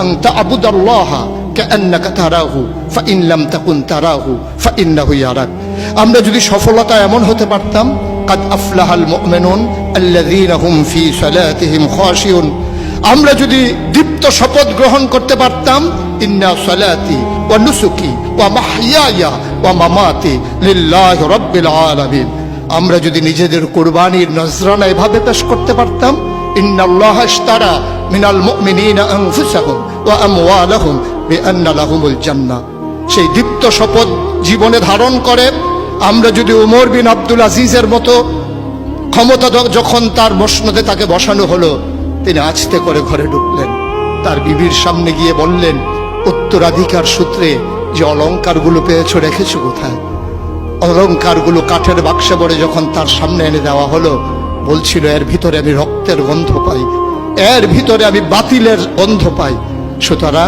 আন তা'বুদাল্লাহা কাআন্নাকা তারাহু fine লাম তাকুন তারাহু ফাইন্নাহু ইয়ারাক। আমরা যদি সফলতা এমন হতে পারতাম, কাদ আফলাহাল মুমিনুন আল্লাযীনা হুম ফি সালাতিহিম খাশিউন, আমরা যদি দীপ্ত শপথ গ্রহণ করতে পারতাম, ইন্না সালাতি ওয়া নুসুকি ওয়া মাহইয়ায়া ওয়া মামাতি লিল্লাহি রাব্বিল আলামিন, আমরা যদি নিজেদের কুরবানির নজরানা এভাবে পেশ করতে পারতাম, ইন্নাল্লাহা ইশতারা মিনাল মুমিনিনা আনফুসাহুম ওয়া আমওয়ালাহুম বিআন্না লাহুমুল জান্নাহ, সেই দীপ্ত শপথ জীবনে ধারণ করে আমরা যদি উমর বিন আব্দুল আজিজের মতো ক্ষমতা যখন তার মসনদে তাকে বসানো হলো, তিনি আস্তে করে ঘরে ঢুকলেন, তার বিবির সামনে গিয়ে বললেন, উত্তরাধিকার সূত্রে যে অলংকারগুলো পেয়েছো রেখেছো কোথায়? অলংকারগুলো কাঠের বাক্সে ভরে যখন তার সামনে এনে দেওয়া হলো, বলছিল, এর ভিতরে আমি রক্তের গন্ধ পাই, এর ভিতরে আমি বাতিলের গন্ধ পাই। সুতরাং